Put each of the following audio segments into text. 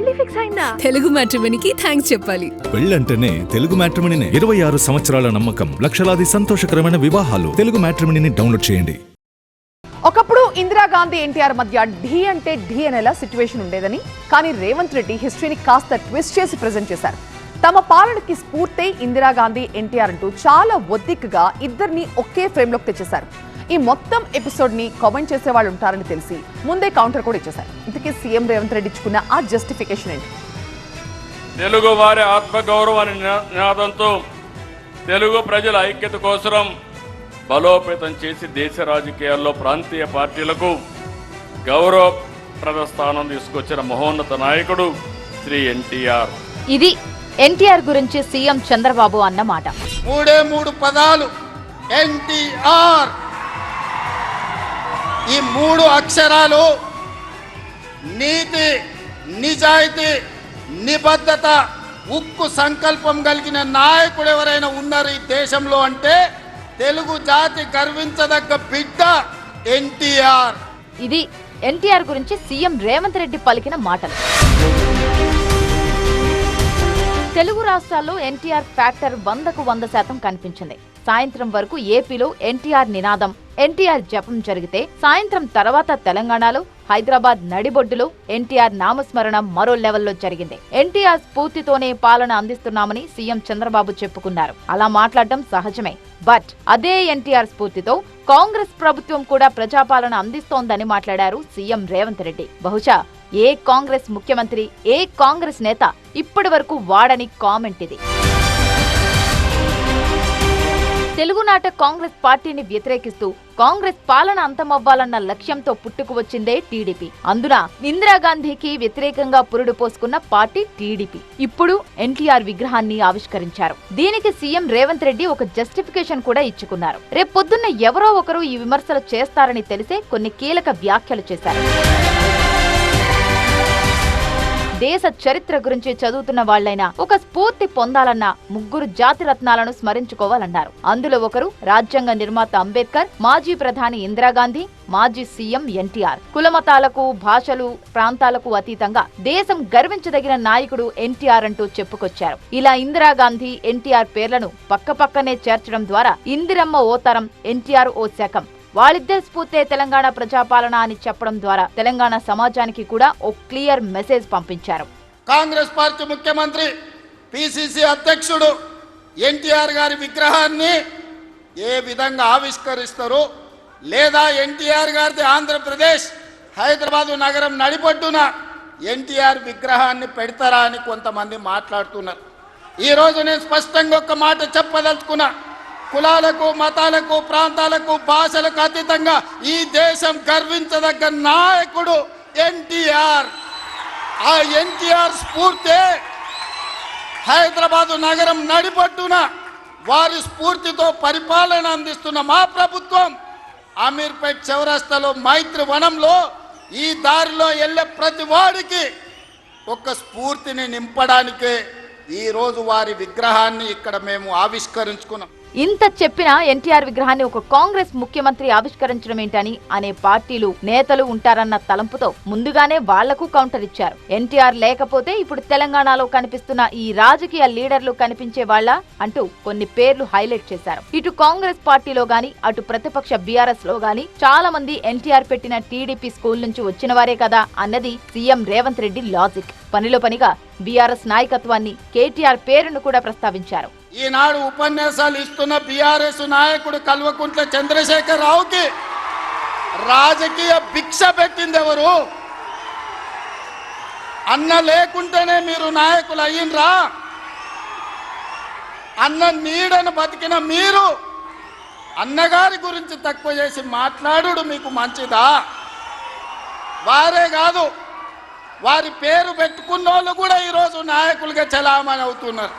పెళ్లి ఫిక్స్ అయిందా? తెలుగు మ్యాట్రిమోనీకి థ్యాంక్స్ చెప్పాలి. పెళ్ళంటేనే తెలుగు మ్యాట్రిమోనీనే. 26 సంవత్సరాల నమ్మకం, లక్షలాది సంతోషకరమైన వివాహాలు. తెలుగు మ్యాట్రిమోనీని డౌన్లోడ్ చేయండి. ఒకప్పుడు ఇందిరాగాంధీ ఎన్టీఆర్ మధ్య ఢీ అంటే ఢీ అనేలా సిచ్యువేషన్ ఉండేదని, కానీ రేవంత్ రెడ్డి హిస్టరీని కాస్త ట్విస్ట్ చేసి ప్రెజెంట్ చేశారు. తమ పాలనకి స్ఫూర్తి ఇందిరాగాంధీ ఎన్టీఆర్ అంటూ చాలా ఒద్దికగా ఇద్దరిని ఒకే ఫ్రేమ్లోకి తెచ్చేశారు. ఈ మొత్తం ఎపిసోడ్ ని కామెంట్ చేసే వాళ్ళు ఉంటారని తెలిసి ముందే కౌంటర్ కూడా ఇచ్చేశారు. ఇంతకీ సీఎం రేవంత్ రెడ్డి ఇచ్చుకున్న ఆ జస్టిఫికేషన్ ఏంటి? తెలుగు వారి ఆత్మగౌరవాన్ని నినాదంతో తెలుగు ప్రజల ఐక్యత కోసం బలోపేతం చేసి దేశ రాజకీయాల్లో ప్రాంతీయ పార్టీలకు గౌరవప్రద స్థానం తీసుకొచ్చిన మహోన్నత నాయకుడు శ్రీ ఎన్టీఆర్. ఇది ఎన్టీఆర్ గురించి సీఎం చంద్రబాబు అన్నమాట. మూడు పదాలు ఎన్టీఆర్. ఈ 3 అక్షరాలు నీతి, నిజాయితీ, నిబద్ధత, ఉక్కు సంకల్పం కలిగిన నాయకుడు ఎవరైనా ఉన్నారు ఈ దేశంలో అంటే తెలుగు జాతి గర్వించదగ్గ బిడ్డ ఎన్టీఆర్. ఇది ఎన్టీఆర్ గురించి సీఎం రేవంత్ రెడ్డి పలికిన మాటలు. తెలుగు రాష్ట్రాల్లో ఎన్టీఆర్ ఫ్యాక్టర్ 100కు 100% కనిపించింది. సాయంత్రం వరకు ఏపీలో ఎన్టీఆర్ నినాదం, ఎన్టీఆర్ జపం జరిగితే సాయంత్రం తర్వాత తెలంగాణలో హైదరాబాద్ నడిబొడ్డులో ఎన్టీఆర్ నామస్మరణ మరో లెవెల్లో జరిగింది. ఎన్టీఆర్ స్ఫూర్తితోనే పాలన అందిస్తున్నామని సీఎం చంద్రబాబు చెప్పుకున్నారు. అలా మాట్లాడటం సహజమే. బట్ అదే ఎన్టీఆర్ స్ఫూర్తితో కాంగ్రెస్ ప్రభుత్వం కూడా ప్రజాపాలన అందిస్తోందని మాట్లాడారు సీఎం రేవంత్ రెడ్డి. బహుశా ఏ కాంగ్రెస్ ముఖ్యమంత్రి, ఏ కాంగ్రెస్ నేత ఇప్పటి వరకు వాడని కామెంట్ ఇది. తెలుగునాట కాంగ్రెస్ పార్టీని వ్యతిరేకిస్తూ కాంగ్రెస్ పాలన అంతమవ్వాలన్న లక్ష్యంతో పుట్టుకు వచ్చిందే టీడీపీ. అందున ఇందిరాగాంధీకి వ్యతిరేకంగా పురుడు పోసుకున్న పార్టీ టీడీపీ. ఇప్పుడు ఎన్టీఆర్ విగ్రహాన్ని ఆవిష్కరించారు. దీనికి సీఎం రేవంత్ రెడ్డి ఒక జస్టిఫికేషన్ కూడా ఇచ్చుకున్నారు. రేపొద్దున్న ఎవరో ఒకరు ఈ విమర్శలు చేస్తారని తెలిసే కొన్ని కీలక వ్యాఖ్యలు చేశారు. దేశ చరిత్ర గురించి చదువుతున్న వాళ్లైనా ఒక స్ఫూర్తి పొందాలన్న 3 జాతిరత్నాలను స్మరించుకోవాలన్నారు. అందులో ఒకరు రాజ్యాంగ నిర్మాత అంబేద్కర్, మాజీ ప్రధాని ఇందిరాగాంధీ, మాజీ సీఎం ఎన్టీఆర్. కులమతాలకు, భాషలు, ప్రాంతాలకు అతీతంగా దేశం గర్వించదగిన నాయకుడు ఎన్టీఆర్ అంటూ చెప్పుకొచ్చారు. ఇలా ఇందిరాగాంధీ, ఎన్టీఆర్ పేర్లను పక్కపక్కనే చేర్చడం ద్వారా ఇందిరమ్మ ఓ తరం, ఎన్టీఆర్ ఓ శకం, వాళ్ళిద్దరి స్ఫూర్తే తెలంగాణ ప్రజాపాలన అని చెప్పడం ద్వారా తెలంగాణ సమాజానికి కూడా ఓ క్లియర్ మెసేజ్ పంపించారు. కాంగ్రెస్ పార్టీ ముఖ్యమంత్రి, పిసిసి అధ్యక్షుడు ఎన్టీఆర్ గారి విగ్రహాన్ని ఏ విధంగా ఆవిష్కరిస్తారు, లేదా ఎన్టీఆర్ గారిది ఆంధ్రప్రదేశ్ హైదరాబాదు నగరం నడిపొడ్డున ఎన్టీఆర్ విగ్రహాన్ని పెడతారా అని కొంతమంది మాట్లాడుతున్నారు. ఈరోజు నేను స్పష్టంగా ఒక మాట చెప్పదలుచుకున్నా. కులాలకు, మతాలకు, ప్రాంతాలకు, భాషలకు అతీతంగా ఈ దేశం గర్వించదగ్గ నాయకుడు ఎన్టీఆర్. ఆ ఎన్టీఆర్ స్ఫూర్తి హైదరాబాదు నగరం నడిపొట్టున వారి స్ఫూర్తితో పరిపాలన అందిస్తున్న మా ప్రభుత్వం అమీర్పేట్ చౌరస్తాలో మైత్రి వనంలో ఈ దారిలో వెళ్ళే ప్రతి వాడికి ఒక స్ఫూర్తిని నింపడానికే ఈరోజు వారి విగ్రహాన్ని ఇక్కడ మేము ఆవిష్కరించుకున్నాం. ఇంత చెప్పినా ఎన్టీఆర్ విగ్రహాన్ని ఒక కాంగ్రెస్ ముఖ్యమంత్రి ఆవిష్కరించడం ఏంటని అనే పార్టీలు, నేతలు ఉంటారన్న తలంపుతో ముందుగానే వాళ్లకు కౌంటర్ ఇచ్చారు. ఎన్టీఆర్ లేకపోతే ఇప్పుడు తెలంగాణలో కనిపిస్తున్న ఈ రాజకీయ లీడర్లు కనిపించే వాళ్ళ అంటూ కొన్ని పేర్లు హైలైట్ చేశారు. ఇటు కాంగ్రెస్ పార్టీలో గాని, అటు ప్రతిపక్ష బీఆర్ఎస్ లో గాని చాలా మంది ఎన్టీఆర్ పెట్టిన టీడీపీ స్కూల్ నుంచి వచ్చిన వారే కదా అన్నది సీఎం రేవంత్ రెడ్డి లాజిక్. పనిలో పనిగా బీఆర్ఎస్ నాయకత్వాన్ని, కేటీఆర్ పేరును కూడా ప్రస్తావించారు. ఈనాడు ఉపన్యాసాలు ఇస్తున్న బీఆర్ఎస్ నాయకుడు కల్వకుంట్ల చంద్రశేఖర్ రావుకి రాజకీయ భిక్ష పెట్టింది ఎవరు? అన్న లేకుంటేనే మీరు నాయకులు అయ్యిండ్రా? అన్న నీడను బతికిన మీరు అన్నగారి గురించి తక్కువ చేసి మాట్లాడు మీకు మంచిదా? వారే కాదు, వారి పేరు పెట్టుకున్న వాళ్ళు కూడా ఈరోజు నాయకులుగా చలామణి అవుతున్నారు.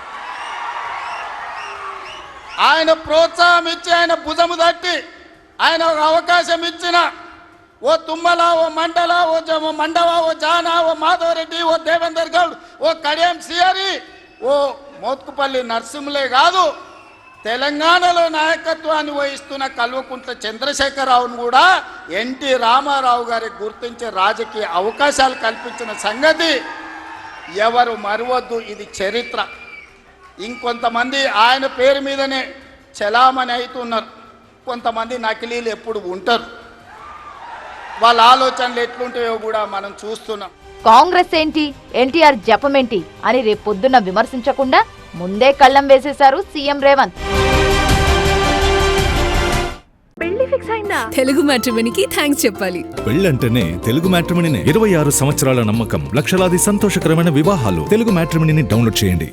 ఆయన ప్రోత్సాహం ఇచ్చి, ఆయన భుజము తట్టి, ఆయన ఒక అవకాశం ఇచ్చిన ఓ తుమ్మల, ఓ మండల, ఓ మండవ, ఓ జానా, ఓ మాధవరెడ్డి, ఓ దేవేందర్ గౌడ్, ఓ కడియం సిఆరి, ఓ మోత్కుపల్లి నరసింహులే కాదు, తెలంగాణలో నాయకత్వాన్ని వహిస్తున్న కల్వకుంట్ల చంద్రశేఖరరావును కూడా ఎన్టీ రామారావు గారికి గుర్తించే రాజకీయ అవకాశాలు కల్పించిన సంగతి ఎవరు మరవద్దు, ఇది చరిత్ర. ఇంకొంతమంది ఆయన పేరు మీదనే చలామణి అవుతున్నారు, కొంతమంది నకిలీలు ఎప్పుడు ఉంటారు. వాళ్ళ ఆలోచనలు ఎట్లుంటాయో కూడా మనం చూస్తున్నాం. కాంగ్రెస్ ఏంటి, ఎన్టీఆర్ జపమేంటి అని రేపొద్దున విమర్శించకుండా ముందే కళ్ళం వేసేశారు సీఎం రేవంత్. తెలుగు మ్యాట్రిమోనీకి థ్యాంక్స్ చెప్పాలి. పెళ్ళంటేనే తెలుగు మ్యాట్రిమోనీనే. 26 సంవత్సరాల నమ్మకం, లక్షలాది సంతోషకరమైన వివాహాలు. తెలుగు మ్యాట్రిమోనీని డౌన్లోడ్ చేయండి.